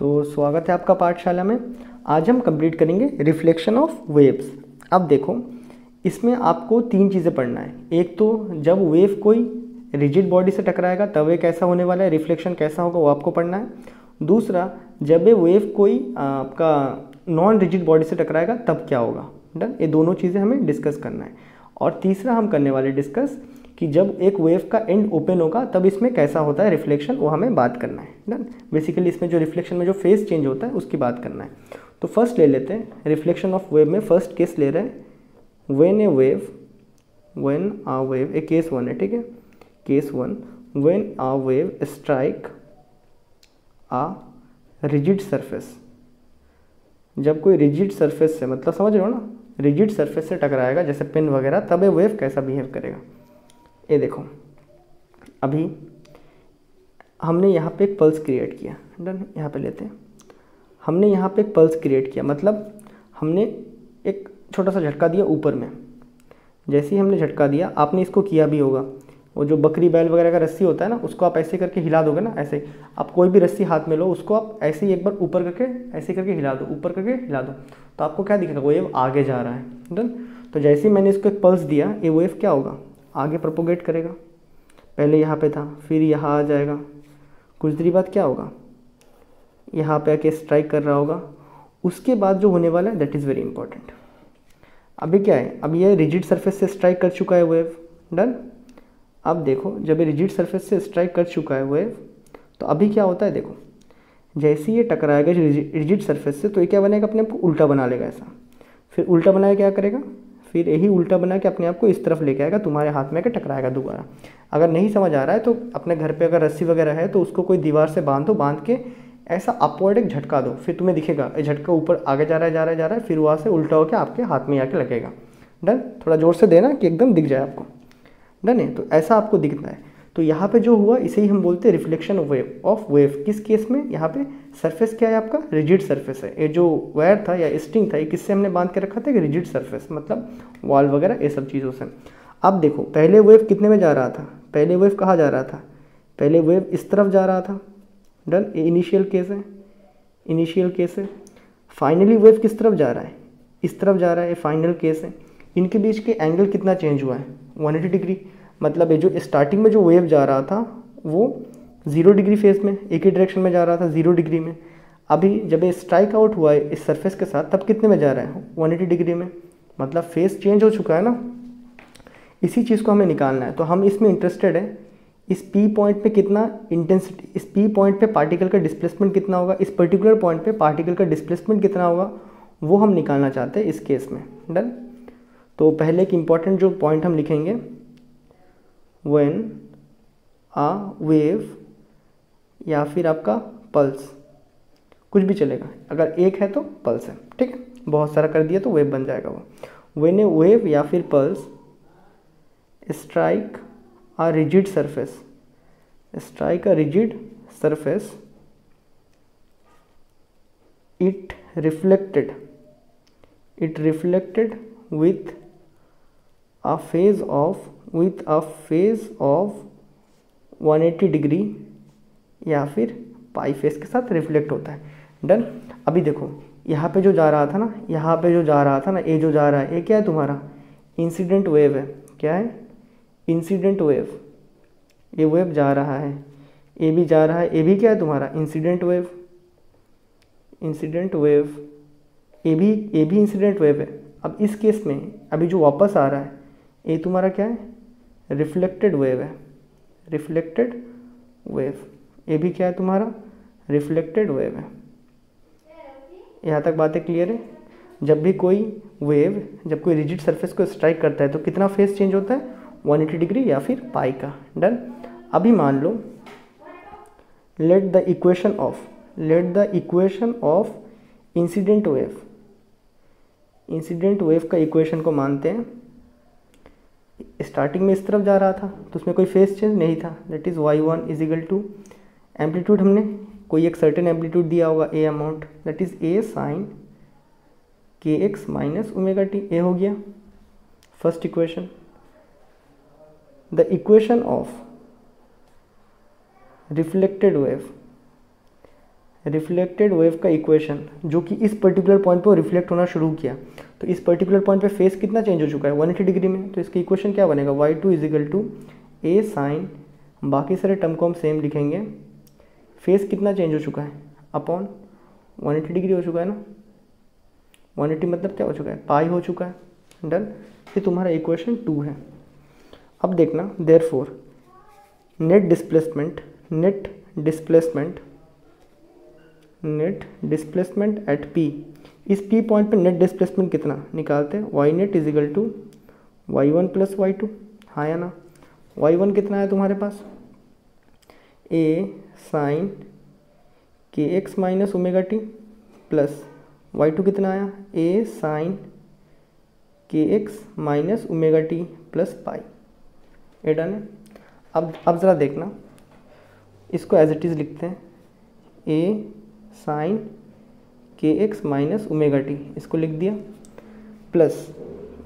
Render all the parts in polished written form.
तो स्वागत है आपका पाठशाला में। आज हम कंप्लीट करेंगे रिफ्लेक्शन ऑफ वेव्स। अब देखो, इसमें आपको तीन चीज़ें पढ़ना है। एक तो जब वेव कोई रिजिड बॉडी से टकराएगा तब ये कैसा होने वाला है, रिफ्लेक्शन कैसा होगा वो आपको पढ़ना है। दूसरा, जब ये वेव कोई आपका नॉन रिजिड बॉडी से टकराएगा तब क्या होगा। डन, ये दोनों चीज़ें हमें डिस्कस करना है। और तीसरा हम करने वाले डिस्कस कि जब एक वेव का एंड ओपन होगा तब इसमें कैसा होता है रिफ्लेक्शन, वो हमें बात करना है। डन, बेसिकली इसमें जो रिफ्लेक्शन में जो फेज चेंज होता है उसकी बात करना है। तो फर्स्ट ले लेते हैं रिफ्लेक्शन ऑफ वेव में। फर्स्ट केस ले रहे हैं when a wave, a case one है, ठीक है। Case one, when a wave strike a rigid surface. जब कोई रिजिड सरफेस से, मतलब समझ रहे हो ना, रिजिड सरफेस से टकराएगा जैसे पेन वगैरह, तब ये वेव कैसा बिहेव करेगा। ये देखो, अभी हमने यहाँ पे एक पल्स क्रिएट किया। डन, यहाँ पे लेते हैं, हमने यहाँ पे एक पल्स क्रिएट किया, मतलब हमने एक छोटा सा झटका दिया ऊपर में। जैसे ही हमने झटका दिया, आपने इसको किया भी होगा, वो जो बकरी बैल वगैरह का रस्सी होता है ना, उसको आप ऐसे करके हिला दोगे ना, ऐसे आप कोई भी रस्सी हाथ में लो, उसको आप ऐसे ही एक बार ऊपर करके ऐसे करके हिला दो, ऊपर करके हिला दो, तो आपको क्या दिखेगा, वेव आगे जा रहा है। डन, तो जैसे ही मैंने इसको एक पल्स दिया, ये वेव क्या होगा, आगे प्रोपोगेट करेगा। पहले यहाँ पे था, फिर यहाँ आ जाएगा, कुछ देर बाद क्या होगा, यहाँ पे आके स्ट्राइक कर रहा होगा। उसके बाद जो होने वाला है दैट इज़ वेरी इंपॉर्टेंट। अभी क्या है, अब ये रिजिड सरफेस से स्ट्राइक कर चुका है वेव। डन, अब देखो, जब ये रिजिड सरफेस से स्ट्राइक कर चुका है वेव, तो अभी क्या होता है, देखो जैसे ये टकराएगा रिजिड सरफेस से, तो ये क्या बनेगा, अपने आप को उल्टा बना लेगा ऐसा। फिर उल्टा बनाया क्या करेगा, फिर यही उल्टा बना के अपने आप को इस तरफ लेके आएगा, तुम्हारे हाथ में के टकराएगा दोबारा। अगर नहीं समझ आ रहा है तो अपने घर पे अगर रस्सी वगैरह है तो उसको कोई दीवार से बांधो, बांध के ऐसा अपवर्ड एक झटका दो, फिर तुम्हें दिखेगा ये झटका ऊपर आगे जा रहा है, फिर वहाँ से उल्टा होकर आपके हाथ में आके लगेगा। डन, थोड़ा जोर से देना कि एकदम दिख जाए आपको। डन है, तो ऐसा आपको दिखना है। तो यहाँ पे जो हुआ इसे ही हम बोलते हैं रिफ्लेक्शन ऑफ वेव। किस केस में, यहाँ पे सरफेस क्या है आपका, रिजिड सरफेस है। ये जो वायर था या स्ट्रिंग था, ये किससे हमने बांध के रखा था, रिजिड सरफेस, मतलब वॉल वगैरह ये सब चीज़ों से। अब देखो, पहले वेव कितने में जा रहा था, पहले वेव कहाँ जा रहा था, पहले वेव इस तरफ जा रहा था। डन, ये इनिशियल केस है, इनिशियल केस है। फाइनली वेव किस तरफ जा रहा है, इस तरफ जा रहा है, ये फाइनल केस है। इनके बीच के एंगल कितना चेंज हुआ है, 180 डिग्री। मतलब ये जो स्टार्टिंग में जो वेव जा रहा था वो 0 डिग्री फेज में, एक ही डायरेक्शन में जा रहा था, 0 डिग्री में। अभी जब ये स्ट्राइक आउट हुआ है इस सरफेस के साथ, तब कितने में जा रहा है, 180 डिग्री में। मतलब फेज चेंज हो चुका है ना। इसी चीज़ को हमें निकालना है, तो हम इसमें इंटरेस्टेड है इस पी पॉइंट पे कितना इंटेंसिटी, इस पी पॉइंट पे पार्टिकल का डिस्प्लेसमेंट कितना होगा, इस पर्टिकुलर पॉइंट पे पार्टिकल का डिस्प्लेसमेंट कितना होगा, वो हम निकालना चाहते हैं इस केस में। डन, तो पहले एक इम्पॉर्टेंट जो पॉइंट हम लिखेंगे, व्हेन आ वेव या फिर आपका पल्स, कुछ भी चलेगा, अगर एक है तो पल्स है, ठीक है। बहुत सारा कर दिया तो वेव बन जाएगा वो। व्हेन ए वेव या फिर pulse strike a rigid surface, strike a rigid surface, it reflected with a phase of 180 degree या फिर पाई फेस के साथ रिफ्लेक्ट होता है। डन, अभी देखो यहाँ पे जो जा रहा था ना, यहाँ पे जो जा रहा था ना, ये जो जा रहा है, ये क्या है तुम्हारा, इंसिडेंट वेव है। क्या है, इंसिडेंट वेव। ये वेव जा रहा है, ये भी जा रहा है, ये भी क्या है तुम्हारा, इंसिडेंट वेव। इंसिडेंट वेव, ये भी इंसिडेंट वेव है। अब इस केस में अभी जो वापस आ रहा है ये तुम्हारा क्या है, रिफ्लेक्टेड वेव है। रिफ्लेक्टेड वेव, ये भी क्या है तुम्हारा, रिफ्लेक्टेड वेव है। यहाँ तक बातें क्लियर है। जब भी कोई वेव, जब कोई रिजिड सरफेस को स्ट्राइक करता है तो कितना फेस चेंज होता है, 180 डिग्री या फिर पाई का। डन, अभी मान लो let the equation of incident wave, incident wave का इक्वेशन को मानते हैं। स्टार्टिंग में इस तरफ जा रहा था तो उसमें कोई फेस चेंज नहीं था, that is y1 is equal to amplitude, हमने कोई एक सर्टेन एम्पलीट्यूड दिया होगा a amount, that is a sine kx minus omega t. ए हो गया first equation. The equation of reflected wave reflected wave का इक्वेशन जो कि इस पर्टिकुलर पॉइंट पर रिफ्लेक्ट होना शुरू किया, तो इस पर्टिकुलर पॉइंट पे फेस कितना चेंज हो चुका है 180 डिग्री में, तो इसका इक्वेशन क्या बनेगा y2 is equal to A sign, बाकी सारे टर्म को हम सेम लिखेंगे, फेस कितना चेंज हो चुका है अपॉन 180 डिग्री हो चुका है ना, 180 मतलब क्या हो चुका है पाई हो चुका है, डन। ये तुम्हारा इक्वेशन 2 है। अब देखना therefore net displacement at P, इस P पॉइंट पे नेट डिस्प्लेसमेंट कितना निकालते हैं, y net is equal to y1 plus y2, हाँ या ना। y1 कितना है तुम्हारे पास a sine kx minus omega t plus y2 कितना आया a sine kx minus omega t plus pi, ये डन है। अब ज़रा देखना, इसको एज इट इज़ लिखते हैं a sine kx minus omega t, इसको लिख दिया, प्लस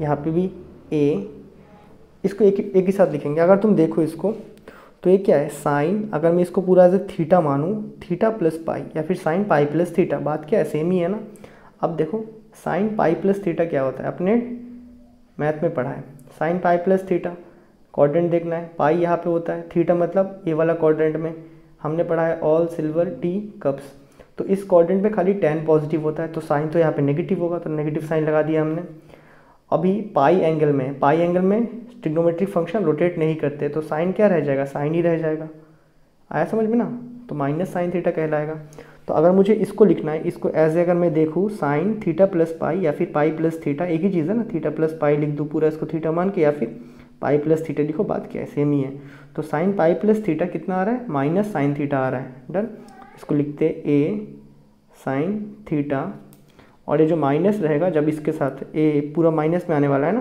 यहाँ पे भी a, इसको एक ही साथ लिखेंगे। अगर तुम देखो इसको तो ये क्या है साइन, अगर मैं इसको पूरा एज ए थीटा मानूँ, थीटा प्लस पाई या फिर साइन पाई प्लस थीटा, बात क्या है सेम ही है ना। अब देखो साइन पाई प्लस थीटा क्या होता है, अपने मैथ में पढ़ा है, sine pi plus theta quadrant देखना है, पाई यहाँ पे होता है, थीटा मतलब ये वाला क्वाड्रेंट में हमने पढ़ा है ऑल सिल्वर टी कप्स, तो इस क्वाड्रेंट पे खाली tan पॉजिटिव होता है, तो साइन तो यहाँ पे नेगेटिव होगा, तो नेगेटिव साइन लगा दिया हमने। अभी पाई एंगल में ट्रिग्नोमेट्रिक फंक्शन रोटेट नहीं करते, तो साइन क्या रह जाएगा, साइन ही रह जाएगा, आया समझ में ना, तो माइनस साइन थीटा कहलाएगा। तो अगर मुझे इसको लिखना है, इसको एज अगर मैं देखूँ साइन थीटा प्लस पाई या फिर पाई प्लस थीटा, एक ही चीज़ है ना, थीटा प्लस पाई लिख दूँ पूरा इसको थीटा मान के, या फिर पाई प्लस थीटा लिखो, बात क्या है सेम ही है। तो साइन पाई प्लस थीटा कितना आ रहा है माइनस साइन थीटा आ रहा है, डन। इसको लिखते ए साइन थीटा, और ये जो माइनस रहेगा जब इसके साथ ए पूरा माइनस में आने वाला है ना,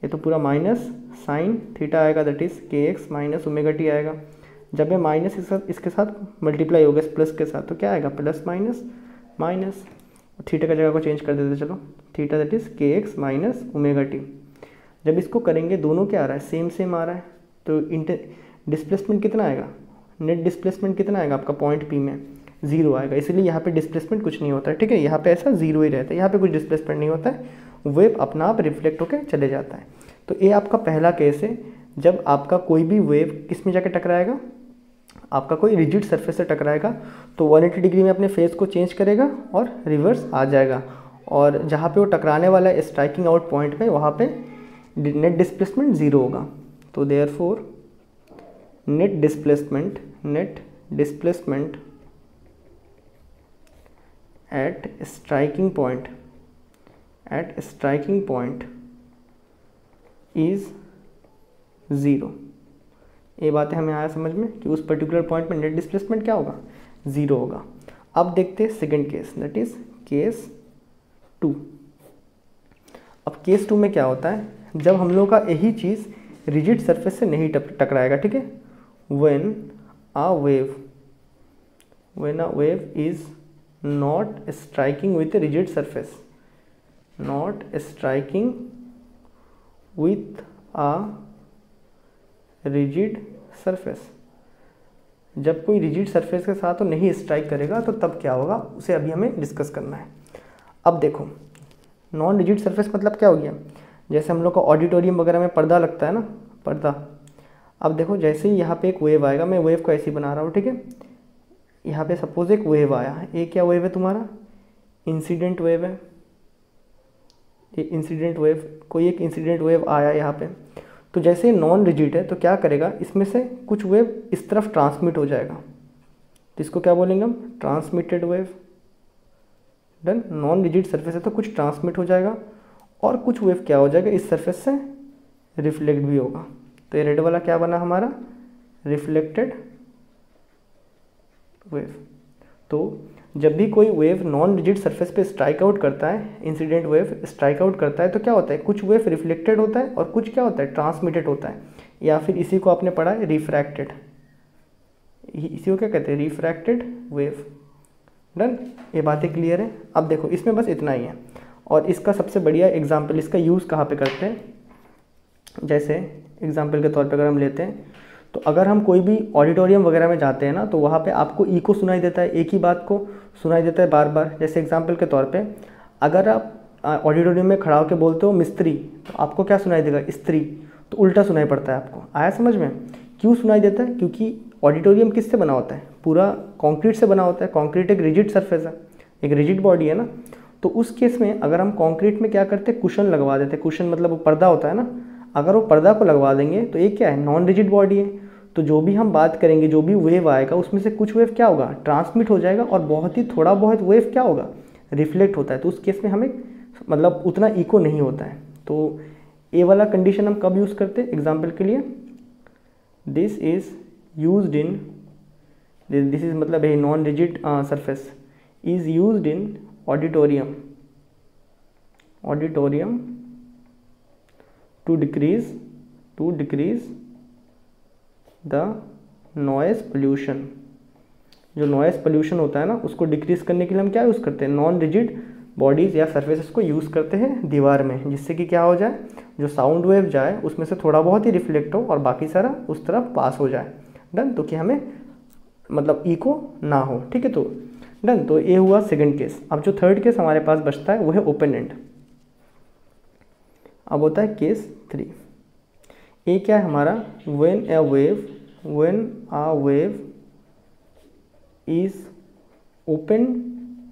ये तो पूरा माइनस साइन थीटा आएगा, that is kx minus omega T आएगा। जब ये माइनस इसके साथ मल्टीप्लाई होगा इस प्लस के साथ, तो क्या आएगा प्लस माइनस माइनस, थीटा का जगह को चेंज कर देते चलो, theta that is kx minus omega T. जब इसको करेंगे दोनों क्या आ रहा है सेम आ रहा है, तो डिस्प्लेसमेंट कितना आएगा, नेट डिस्प्लेसमेंट कितना आएगा आपका पॉइंट P में 0 आएगा, इसलिए यहाँ पे डिस्प्लेसमेंट कुछ नहीं होता है, ठीक है, यहाँ पे ऐसा 0 ही रहता है, यहाँ पे कुछ डिस्प्लेसमेंट नहीं होता है, वेव अपना आप रिफ्लेक्ट होकर चले जाता है। तो ये आपका पहला केस है, जब आपका कोई भी वेव किस में जाके टकराएगा, आपका कोई रिजिड सरफेस से टकराएगा, तो 180 डिग्री में अपने फेस को चेंज करेगा और रिवर्स आ जाएगा, और जहाँ पे वो टकराने वाला है स्ट्राइकिंग आउट पॉइंट में, वहाँ पे नेट डिस्प्लेसमेंट 0 होगा। तो therefore net displacement at striking point is 0। ये बातें हमें आया समझ में कि उस पर्टिकुलर पॉइंट में नेट डिस्प्लेसमेंट क्या होगा 0 होगा। अब देखते हैं second case, that is case 2। अब केस 2 में क्या होता है, जब हम लोग का यही चीज़ रिजिड सरफेस से नहीं टकराएगा, ठीक है, when a wave is not striking with a rigid surface, जब कोई रिजिड सरफेस के साथ तो नहीं स्ट्राइक करेगा, तो तब क्या होगा उसे अभी हमें डिस्कस करना है। अब देखो नॉन रिजिड सरफेस मतलब क्या हो गया, जैसे हम लोग का ऑडिटोरियम वगैरह में पर्दा लगता है ना, पर्दा। अब देखो जैसे ही यहाँ पे एक वेव आएगा, मैं वेव को ऐसे ही बना रहा हूँ, ठीक है, यहाँ पे सपोज एक वेव आया, ये क्या वेव है तुम्हारा, इंसिडेंट वेव है, ये इंसिडेंट वेव, कोई एक इंसिडेंट वेव आया यहाँ पे, तो जैसे नॉन रिजिड है तो क्या करेगा, इसमें से कुछ वेव इस तरफ ट्रांसमिट हो जाएगा, तो इसको क्या बोलेंगे हम, transmitted wave, done. Non rigid surface है तो कुछ ट्रांसमिट हो जाएगा, और कुछ वेव क्या हो जाएगा इस सरफेस से रिफ्लेक्ट भी होगा। तो ये रेड वाला क्या बना हमारा, रिफ्लेक्टेड वेव। तो जब भी कोई वेव नॉन रिजिड सरफेस पे स्ट्राइक आउट करता है, इंसिडेंट वेव स्ट्राइक आउट करता है, तो क्या होता है, कुछ वेव रिफ्लेक्टेड होता है और कुछ क्या होता है ट्रांसमिटेड होता है, या फिर इसी को आपने पढ़ा है रिफ्रैक्टेड, इसी को क्या कहते हैं, रिफ्रैक्टेड वेव, डन। ये बातें क्लियर है। अब देखो इसमें बस इतना ही है, और इसका सबसे बढ़िया एग्जाम्पल, इसका यूज़ कहाँ पे करते हैं, जैसे एग्जाम्पल के तौर पे अगर हम लेते हैं तो अगर हम कोई भी ऑडिटोरियम वगैरह में जाते हैं ना, तो वहाँ पे आपको इको सुनाई देता है, एक ही बात को सुनाई देता है बार बार। जैसे एग्जांपल के तौर पे अगर आप ऑडिटोरियम में खड़ा होकर बोलते हो मिस्त्री, तो आपको क्या सुनाई देगा? स्त्री। तो उल्टा सुनाई पड़ता है आपको। आया समझ में? क्यों सुनाई देता है? क्योंकि ऑडिटोरियम किससे बना होता है? पूरा कंक्रीट से बना होता है। कंक्रीट एक रिजिड सरफेस है, एक रिजिड बॉडी है ना। तो उस केस में अगर हम कंक्रीट में क्या करते हैं? कुशन लगवा देते हैं। कुशन मतलब वो पर्दा होता है ना, अगर वो पर्दा को लगवा देंगे तो ये क्या है? नॉन रिजिड बॉडी है। तो जो भी हम बात करेंगे, जो भी वेव आएगा, उसमें से कुछ वेव क्या होगा? ट्रांसमिट हो जाएगा, और बहुत ही थोड़ा बहुत वेव क्या होगा? रिफ्लेक्ट होता है। तो उस केस में हमें मतलब उतना इको नहीं होता है। तो ये वाला कंडीशन हम कब यूज़ करते हैं? एग्जाम्पल के लिए this is used in, this is मतलब a non rigid surface is used in auditorium to decrease the noise pollution. जो नॉइस पोल्यूशन होता है ना, उसको डिक्रीज करने के लिए हम क्या यूज़ करते हैं? नॉन रिजिड बॉडीज़ या सर्फेसेस को यूज़ करते हैं दीवार में, जिससे कि क्या हो जाए? जो साउंड वेव जाए उसमें से थोड़ा बहुत ही रिफ्लेक्ट हो और बाकी सारा उस तरफ पास हो जाए। डन? तो कि हमें मतलब इको ना हो। ठीक है, तो डन। तो ये हुआ सेकंड केस। अब जो थर्ड केस हमारे पास बचता है वो है ओपन एंड। अब होता है केस 3। ये क्या है हमारा? When a wave is open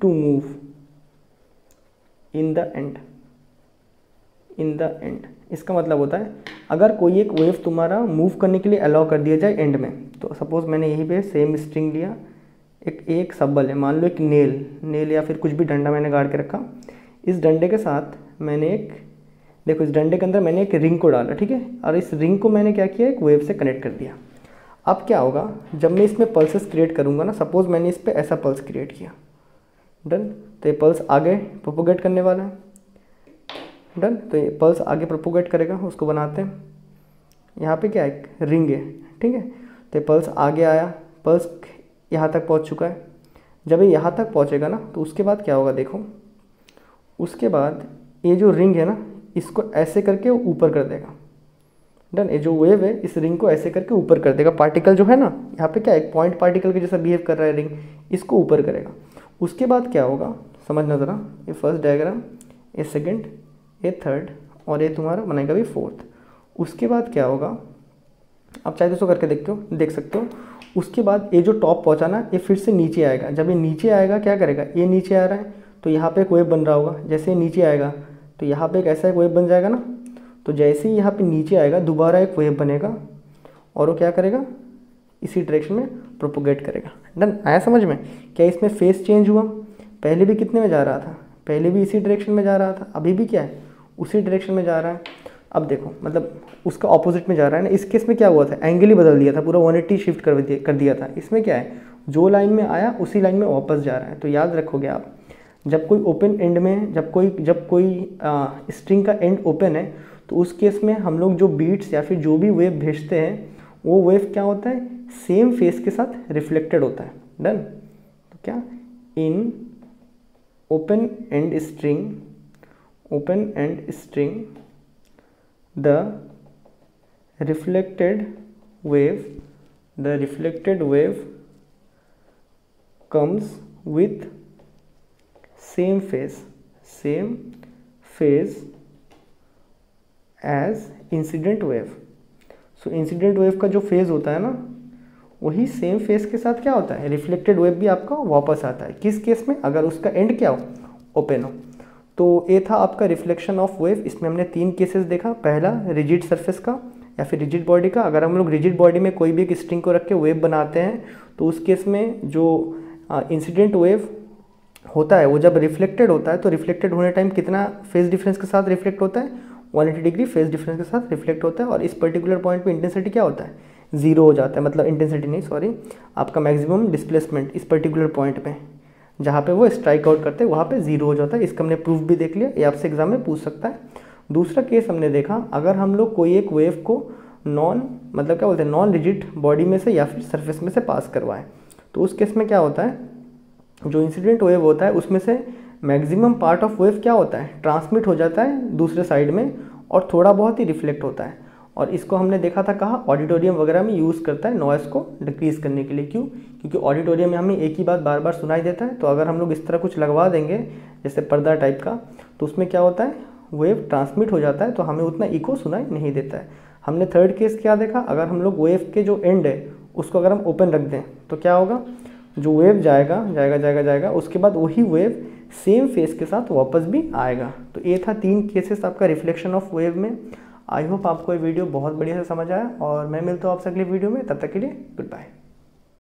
to move in the end. इसका मतलब होता है अगर कोई एक वेव तुम्हारा मूव करने के लिए अलाउ कर दिया जाए एंड में। तो सपोज मैंने यहीं पे सेम स्ट्रिंग लिया, एक सब्बल है, मान लो एक नेल या फिर कुछ भी डंडा मैंने गाड़ के रखा। इस डंडे के साथ मैंने देखो इस डंडे के अंदर मैंने एक रिंग को डाला, ठीक है, और इस रिंग को मैंने क्या किया? एक वेव से कनेक्ट कर दिया। अब क्या होगा? जब मैं इसमें पल्सेस क्रिएट करूँगा ना, सपोज मैंने इस पर ऐसा पल्स क्रिएट किया, डन, तो ये पल्स आगे प्रोपोगेट करने वाला है। डन, तो ये पल्स आगे प्रोपोगेट करेगा। उसको बनाते हैं, यहाँ पे क्या है? एक रिंग है, ठीक है। तो ये पल्स आगे आया, पल्स यहाँ तक पहुँच चुका है। जब ये यहाँ तक पहुँचेगा ना, तो उसके बाद क्या होगा? देखो, उसके बाद ये जो रिंग है ना, इसको ऐसे करके ऊपर कर देगा। डन, ये जो वेव है इस रिंग को ऐसे करके ऊपर कर देगा। पार्टिकल जो है ना, यहाँ पे क्या है? एक पॉइंट पार्टिकल के जैसा बिहेव कर रहा है रिंग, इसको ऊपर करेगा। उसके बाद क्या होगा? समझना ज़रा। ये फर्स्ट डायग्राम, ये सेकंड, ये थर्ड, और ये तुम्हारा बनेगा भी फोर्थ। उसके बाद क्या होगा? आप चाहे तो करके देख सकते हो। उसके बाद ये जो टॉप पहुँचा ना, ये फिर से नीचे आएगा। जब ये नीचे आएगा क्या करेगा? ये नीचे आ रहा है तो यहाँ पे एक वेव बन रहा होगा। जैसे ये नीचे आएगा तो यहाँ पे एक ऐसा एक वेव बन जाएगा ना। तो जैसे ही यहाँ पे नीचे आएगा दोबारा एक वेव बनेगा, और वो क्या करेगा? इसी डायरेक्शन में प्रोपोगेट करेगा। डन, आया समझ में? क्या इसमें फेस चेंज हुआ? पहले भी कितने में जा रहा था? पहले भी इसी डायरेक्शन में जा रहा था, अभी भी क्या है? उसी डायरेक्शन में जा रहा है। अब देखो, मतलब उसका ऑपोजिट में जा रहा है ना। इस केस में क्या हुआ था? एंगल ही बदल दिया था, पूरा 180 शिफ्ट कर दिया था। इसमें क्या है? जो लाइन में आया उसी लाइन में वापस जा रहा है। तो याद रखोगे आप, जब कोई ओपन एंड में, जब कोई स्ट्रिंग का एंड ओपन है, तो उस केस में हम लोग जो बीट्स या फिर जो भी वेव भेजते हैं, वो वेव क्या होता है? सेम फेस के साथ रिफ्लेक्टेड होता है। डन, तो क्या? In open and string the reflected wave comes with same phase as incident wave। So incident wave का जो फेज होता है ना, वही सेम फेज के साथ क्या होता है? रिफ्लेक्टेड वेव भी आपका वापस आता है। किस केस में? अगर उसका एंड क्या हो? ओपन हो। तो ये था आपका रिफ्लेक्शन ऑफ वेव। इसमें हमने 3 केसेस देखा। पहला रिजिड सरफेस का या फिर रिजिड बॉडी का। अगर हम लोग रिजिड बॉडी में कोई भी एक स्ट्रिंग को रख के वेव बनाते हैं, तो उस केस में जो इंसिडेंट वेव होता है वो जब रिफ्लेक्टेड होता है, तो रिफ्लेक्टेड होने टाइम कितना फेज डिफरेंस के साथ रिफ्लेक्ट होता है? 180 डिग्री फेज डिफरेंस के साथ रिफ्लेक्ट होता है। और इस पर्टिकुलर पॉइंट पे इंटेंसिटी क्या होता है? 0 हो जाता है। मतलब इंटेंसिटी नहीं, सॉरी, आपका मैक्सिमम डिस्प्लेसमेंट इस पर्टिकुलर पॉइंट पे जहाँ पे वो स्ट्राइक आउट करते हैं वहाँ पे 0 हो जाता है। इसका हमने प्रूफ भी देख लिया, ये आपसे एग्जाम में पूछ सकता है। दूसरा केस हमने देखा, अगर हम लोग कोई एक वेव को मतलब क्या बोलते हैं, नॉन रिजिड बॉडी में से या फिर सरफेस में से पास करवाएं, तो उस केस में क्या होता है? जो इंसिडेंट वेव होता है उसमें से मैक्सिमम पार्ट ऑफ वेव क्या होता है? ट्रांसमिट हो जाता है दूसरे साइड में, और थोड़ा बहुत ही रिफ्लेक्ट होता है। और इसको हमने देखा था कहाँ, ऑडिटोरियम वगैरह में यूज़ करता है नॉइज़ को डिक्रीज़ करने के लिए। क्यों? क्योंकि ऑडिटोरियम में हमें एक ही बात बार बार सुनाई देता है, तो अगर हम लोग इस तरह कुछ लगवा देंगे जैसे पर्दा टाइप का, तो उसमें क्या होता है, वेव ट्रांसमिट हो जाता है, तो हमें उतना इको सुनाई नहीं देता है। हमने थर्ड केस क्या देखा, अगर हम लोग वेव के जो एंड है उसको अगर हम ओपन रख दें तो क्या होगा, जो वेव जाएगा जाएगा जाएगा जाएगा, उसके बाद वही वेव सेम फेस के साथ वापस भी आएगा। तो ये था 3 केसेस आपका रिफ्लेक्शन ऑफ वेव में। आई होप आपको ये वीडियो बहुत बढ़िया से समझ आया, और मैं मिलता हूँ आपसे अगली वीडियो में। तब तक के लिए गुड बाय।